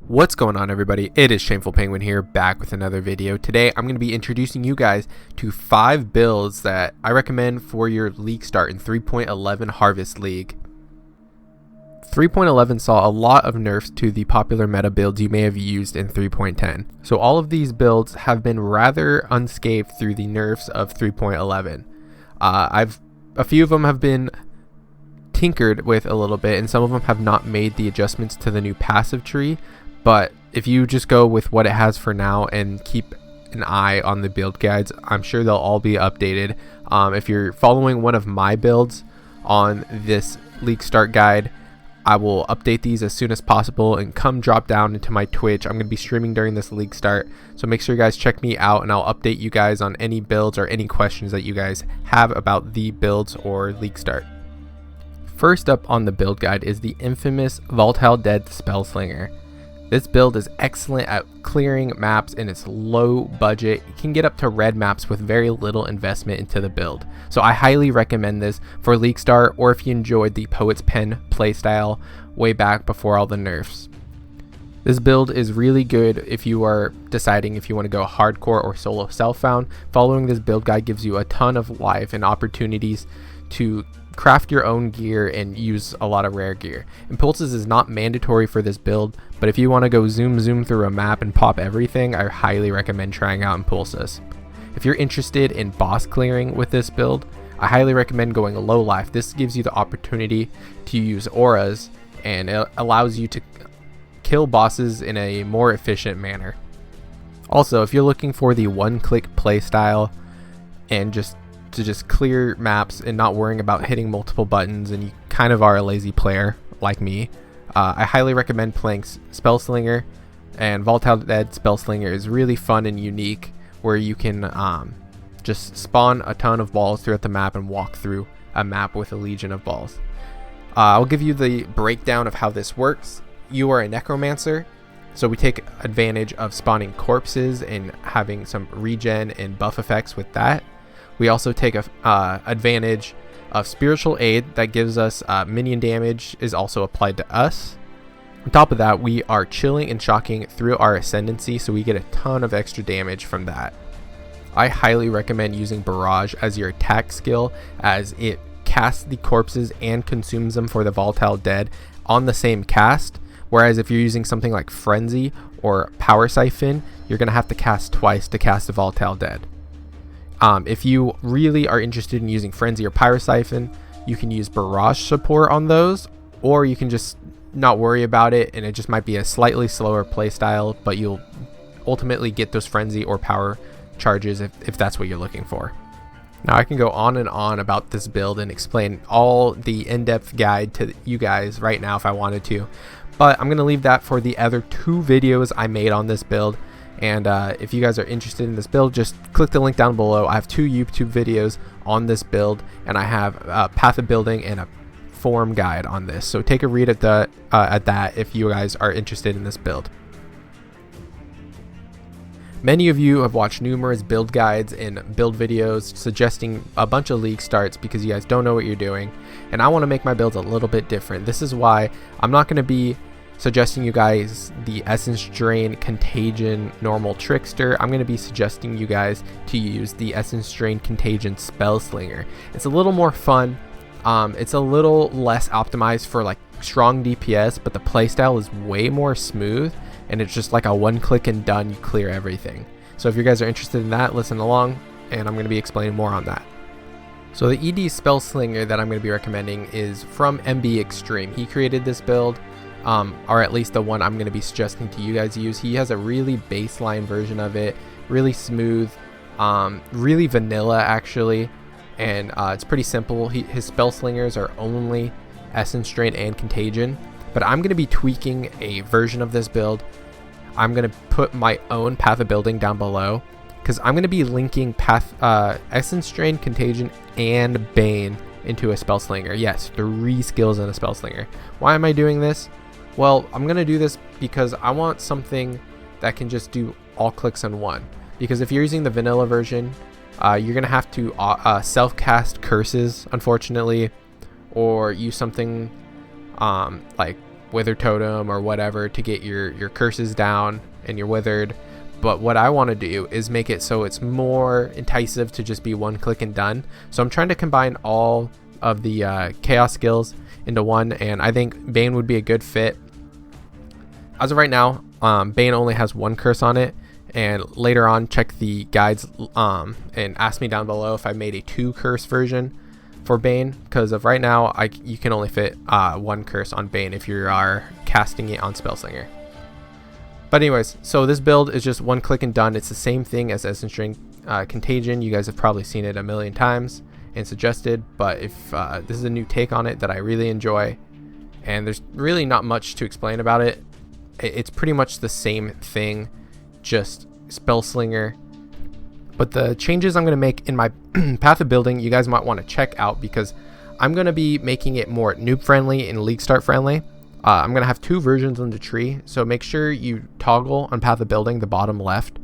What's going on, everybody? It is ShamefulPenguin here, back with another video. Today I'm going to be introducing you guys to 5 builds that I recommend for your league start in 3.11 Harvest League. 3.11 saw a lot of nerfs to the popular meta builds you may have used in 3.10. So all of these builds have been rather unscathed through the nerfs of 3.11. A few of them have been tinkered with a little bit, and some of them have not made the adjustments to the new passive tree. But if you just go with what it has for now and keep an eye on the build guides, I'm sure they'll all be updated. If you're following one of my builds on this league start guide, I will update these as soon as possible, and come drop down into my Twitch. I'm going to be streaming during this league start, so make sure you guys check me out, and I'll update you guys on any builds or any questions that you guys have about the builds or league start. First up on the build guide is the infamous Volatile Dead Spellslinger. This build is excellent at clearing maps and it's low budget. You can get up to red maps with very little investment into the build. So I highly recommend this for league start, or if you enjoyed the Poet's Pen playstyle way back before all the nerfs. This build is really good if you are deciding if you want to go hardcore or solo self-found. Following this build guide gives you a ton of life and opportunities to craft your own gear and use a lot of rare gear. Impulses is not mandatory for this build, but if you want to go zoom through a map and pop everything, I highly recommend trying out Impulses. If you're interested in boss clearing with this build, I highly recommend going low life. This gives you the opportunity to use auras, and it allows you to kill bosses in a more efficient manner. Also, if you're looking for the one-click playstyle and just clear maps and not worrying about hitting multiple buttons, and you kind of are a lazy player like me, I highly recommend playing Spellslinger. And Volatile Dead Spellslinger is really fun and unique, where you can just spawn a ton of balls throughout the map and walk through a map with a legion of balls. I'll give you the breakdown of how this works. You are a Necromancer, so we take advantage of spawning corpses and having some regen and buff effects with that. We also take advantage of spiritual aid that gives us minion damage is also applied to us. On top of that, we are chilling and shocking through our ascendancy, so we get a ton of extra damage from that. I highly recommend using Barrage as your attack skill, as it casts the corpses and consumes them for the Volatile Dead on the same cast, whereas if you're using something like Frenzy or Power Siphon, you're going to have to cast twice to cast the Volatile Dead. If you really are interested in using Frenzy or Power Siphon, you can use Barrage support on those, or you can just not worry about it, and it just might be a slightly slower playstyle, but you'll ultimately get those Frenzy or Power charges if that's what you're looking for. Now I can go on and on about this build and explain all the in-depth guide to you guys right now if I wanted to, but I'm going to leave that for the other 2 videos I made on this build. And if you guys are interested in this build, just click the link down below. I have 2 YouTube videos on this build, and I have a path of building and a form guide on this. So take a read at that if you guys are interested in this build. Many of you have watched numerous build guides and build videos suggesting a bunch of league starts because you guys don't know what you're doing, and I want to make my builds a little bit different. This is why I'm not going to be suggesting you guys the Essence Drain Contagion normal Trickster. I'm going to be suggesting you guys to use the Essence Drain Contagion Spellslinger. It's a little more fun. It's a little less optimized for like strong DPS, but the playstyle is way more smooth, and it's just like a one-click and done, you clear everything. So if you guys are interested in that, listen along, and I'm going to be explaining more on that. So the ED Spellslinger that I'm going to be recommending is from mbXtreme. He created this build, or at least the one I'm going to be suggesting to you guys use. He has a really baseline version of it, really smooth, really vanilla actually, and it's pretty simple. His Spellslingers are only Essence Drain and Contagion, but I'm going to be tweaking a version of this build. I'm going to put my own path of building down below, because I'm going to be linking Essence Drain, Contagion, and Bane into a Spellslinger. Yes, 3 skills in a Spellslinger. Why am I doing this? Well, I'm going to do this because I want something that can just do all clicks on one. Because if you're using the vanilla version, you're going to have to self-cast curses, unfortunately, or use something like Wither Totem or whatever to get your curses down and your withered. But what I want to do is make it so it's more enticing to just be one click and done. So I'm trying to combine all of the chaos skills into one, and I think Bane would be a good fit. As of right now, Bane only has one curse on it, and later on check the guides and ask me down below if I made a 2 curse version for Bane, because of right now you can only fit 1 curse on Bane if you are casting it on Spellslinger. But anyways, so this build is just one click and done. It's the same thing as Essence Drain Contagion. You guys have probably seen it a million times and suggested, but if this is a new take on it that I really enjoy, and there's really not much to explain about it. It's pretty much the same thing, just Spellslinger. But the changes I'm going to make in my path of building, you guys might want to check out, because I'm going to be making it more noob friendly and league start friendly. I'm going to have 2 versions on the tree, so make sure you toggle on path of building the bottom left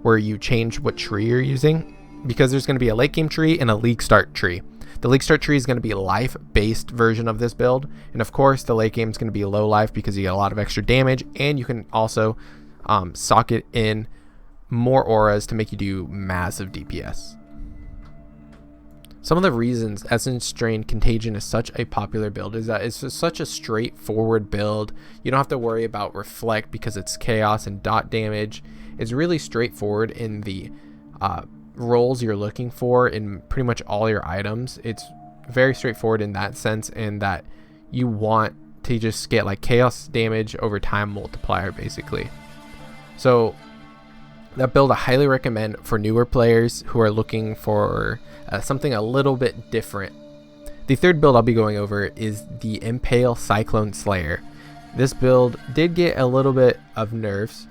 where you change what tree you're using, because there's going to be a late game tree and a league start tree. The league start tree is going to be a life based version of this build, and of course the late game is going to be low life because you get a lot of extra damage, and you can also socket in more auras to make you do massive DPS. Some of the reasons Essence Drain Contagion is such a popular build is that it's just such a straightforward build. You don't have to worry about Reflect because it's chaos and dot damage. It's really straightforward in the roles you're looking for in pretty much all your items. It's very straightforward in that sense, in that you want to just get like chaos damage over time multiplier basically. So that build I highly recommend for newer players who are looking for something a little bit different. The third build I'll be going over is the Impale Cyclone Slayer. This build did get a little bit of nerfs.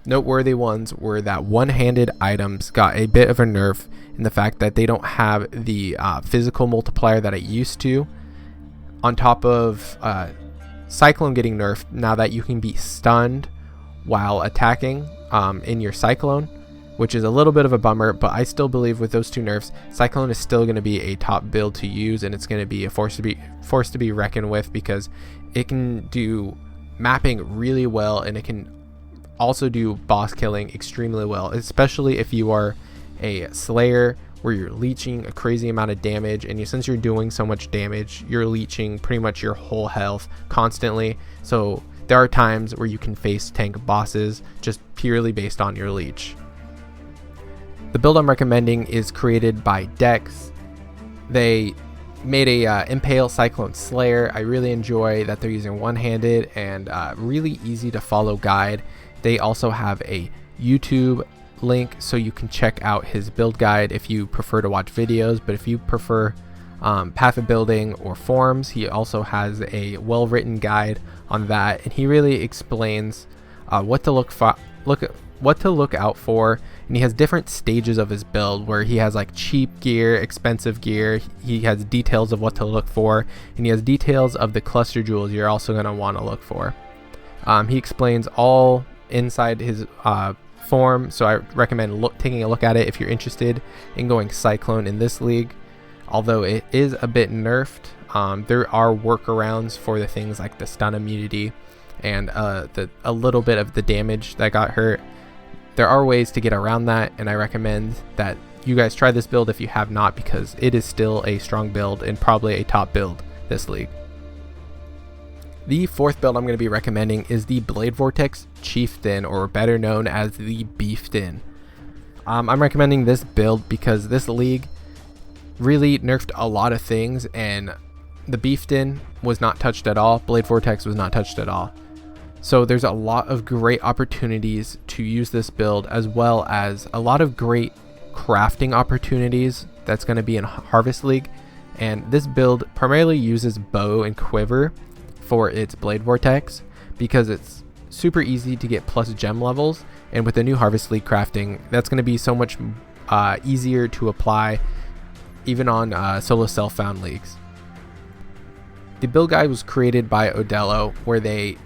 Noteworthy ones were that one-handed items got a bit of a nerf in the fact that they don't have the physical multiplier that it used to. On top of Cyclone getting nerfed, now that you can be stunned while attacking in your Cyclone, which is a little bit of a bummer, but I still believe with those 2 nerfs, Cyclone is still going to be a top build to use, and it's going to be a force to be reckoned with, because it can do mapping really well, and it can also do boss killing extremely well, especially if you are a Slayer where you're leeching a crazy amount of damage, and since you're doing so much damage, you're leeching pretty much your whole health constantly. So there are times where you can face tank bosses just purely based on your leech. The build I'm recommending is created by Dex. They made a Impale Cyclone Slayer. I really enjoy that they're using one-handed and really easy to follow guide. They also have a YouTube link so you can check out his build guide if you prefer to watch videos, but if you prefer path of building or forms, he also has a well-written guide on that, and he really explains what to look out for, and he has different stages of his build where he has like cheap gear, expensive gear. He has details of what to look for, and he has details of the cluster jewels you're also going to want to look for. He explains all inside his form, so I recommend taking a look at it if you're interested in going Cyclone in this league. Although it is a bit nerfed, there are workarounds for the things like the stun immunity and a little bit of the damage that got hurt. There are ways to get around that, and I recommend that you guys try this build if you have not, because it is still a strong build and probably a top build this league. The 4th build I'm going to be recommending is the Blade Vortex Chieftain, or better known as the Beeftain. I'm recommending this build because this league really nerfed a lot of things, and the Beeftain was not touched at all. Blade Vortex was not touched at all. So there's a lot of great opportunities to use this build, as well as a lot of great crafting opportunities that's going to be in Harvest League. And this build primarily uses bow and quiver for its Blade Vortex because it's super easy to get plus gem levels, and with the new Harvest League crafting, that's going to be so much easier to apply even on solo self-found leagues. The build guide was created by Odealo, where they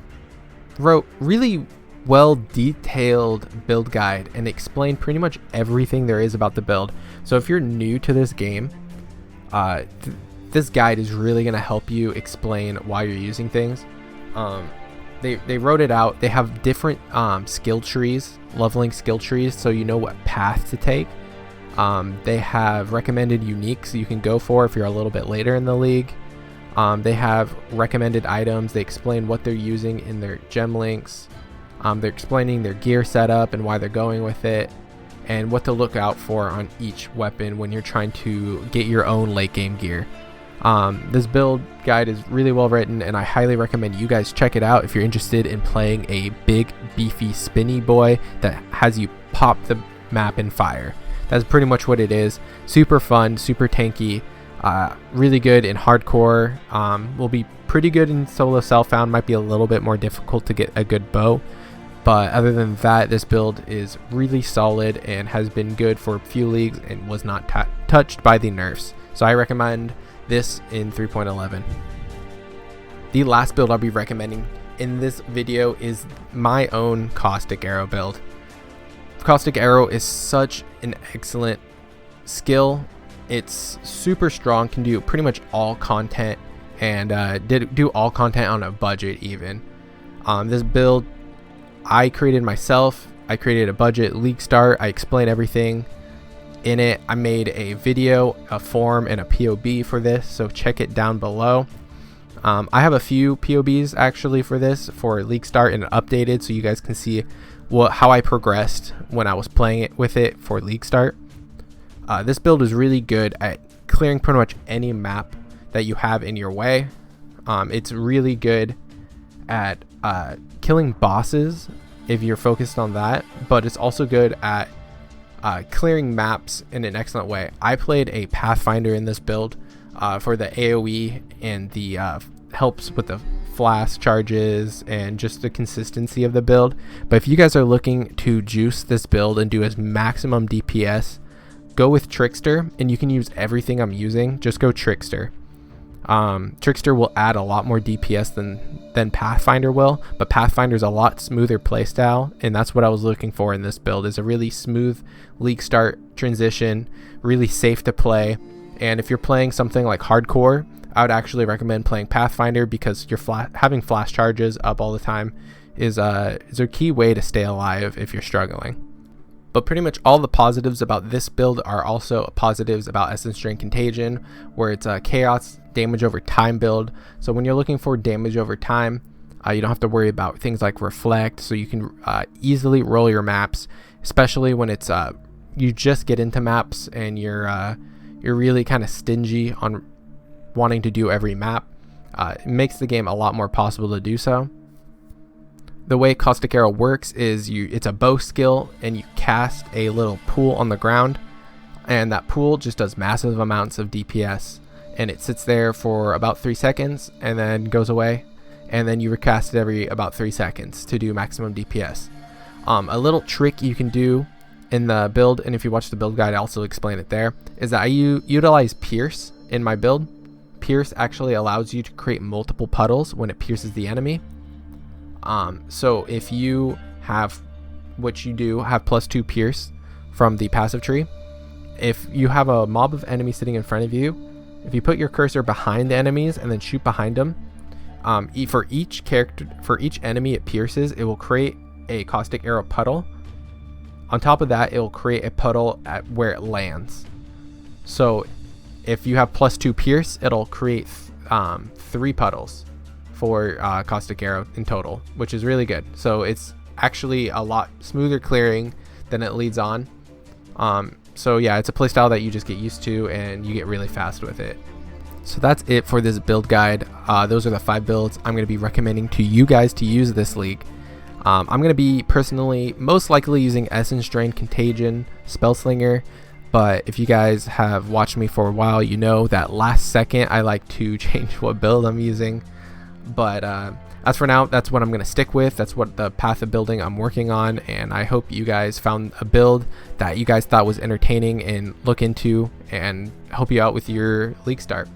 wrote really well detailed build guide and explained pretty much everything there is about the build. So if you're new to this game, this guide is really going to help you explain why you're using things. They wrote it out. They have different skill trees, leveling skill trees, so you know what path to take. They have recommended uniques you can go for if you're a little bit later in the league. They have recommended items. They explain what they're using in their gem links. They're explaining their gear setup and why they're going with it, and what to look out for on each weapon when you're trying to get your own late game gear. This build guide is really well written, and I highly recommend you guys check it out if you're interested in playing a big, beefy, spinny boy that has you pop the map in fire. That's pretty much what it is. Super fun, super tanky, really good in hardcore. Will be pretty good in solo self-found. Might be a little bit more difficult to get a good bow, but other than that, this build is really solid and has been good for a few leagues and was not touched by the nerfs. So I recommend this in 3.11. The last build I'll be recommending in this video is my own Caustic Arrow build. Caustic Arrow is such an excellent skill. It's super strong, can do pretty much all content, and do all content on a budget even. This build I created myself. I created a budget league start. I explain everything in it. I made a video, a form, and a POB for this, so check it down below. I have a few POBs actually for this, for league start and updated, so you guys can see how I progressed when I was playing it with it for league start. This build is really good at clearing pretty much any map that you have in your way. It's really good at killing bosses if you're focused on that, but it's also good at clearing maps in an excellent way. I played a Pathfinder in this build for the AoE and the helps with the flash charges and just the consistency of the build. But if you guys are looking to juice this build and do as maximum DPS, go with Trickster, and you can use everything I'm using. Just go Trickster. Trickster will add a lot more DPS than Pathfinder will, but Pathfinder's a lot smoother playstyle, and that's what I was looking for in this build, is a really smooth league start transition, really safe to play. And if you're playing something like hardcore, I would actually recommend playing Pathfinder, because having flash charges up all the time is a key way to stay alive if you're struggling. But pretty much all the positives about this build are also positives about Essence Drain Contagion, where it's a chaos damage over time build. So when you're looking for damage over time, you don't have to worry about things like reflect, so you can easily roll your maps, especially when it's you just get into maps and you're really kind of stingy on wanting to do every map. It makes the game a lot more possible to do so. The way Caustic Arrow works is it's a bow skill, and you cast a little pool on the ground, and that pool just does massive amounts of DPS, and it sits there for about 3 seconds and then goes away, and then you recast it every about 3 seconds to do maximum DPS. A little trick you can do in the build, and if you watch the build guide I also explain it there, is that I utilize Pierce in my build. Pierce actually allows you to create multiple puddles when it pierces the enemy. So if you have, which you do, have +2 Pierce from the passive tree, if you have a mob of enemies sitting in front of you, if you put your cursor behind the enemies and then shoot behind them, for each enemy it pierces, it will create a Caustic Arrow puddle. On top of that, it will create a puddle at where it lands. So if you have +2 Pierce, it'll create 3 puddles for Caustic Arrow in total, which is really good. So it's actually a lot smoother clearing than it leads on. So yeah, it's a playstyle that you just get used to and you get really fast with it. So that's it for this build guide. Those are the 5 builds I'm going to be recommending to you guys to use this league. I'm going to be personally most likely using Essence Drain Contagion, Spellslinger, but if you guys have watched me for a while, you know that last second I like to change what build I'm using. But as for now, that's what I'm going to stick with. That's what the path of building I'm working on, and I hope you guys found a build that you guys thought was entertaining and look into and help you out with your league start.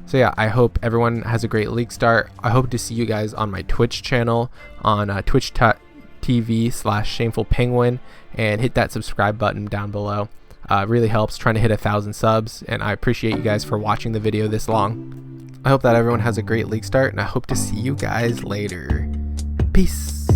So yeah, I hope everyone has a great league start. I hope to see you guys on my Twitch channel on twitch.tv/ShamefulPenguin, and hit that subscribe button down below. It really helps, trying to hit 1,000 subs, and I appreciate you guys for watching the video this long. I hope that everyone has a great league start, and I hope to see you guys later. Peace.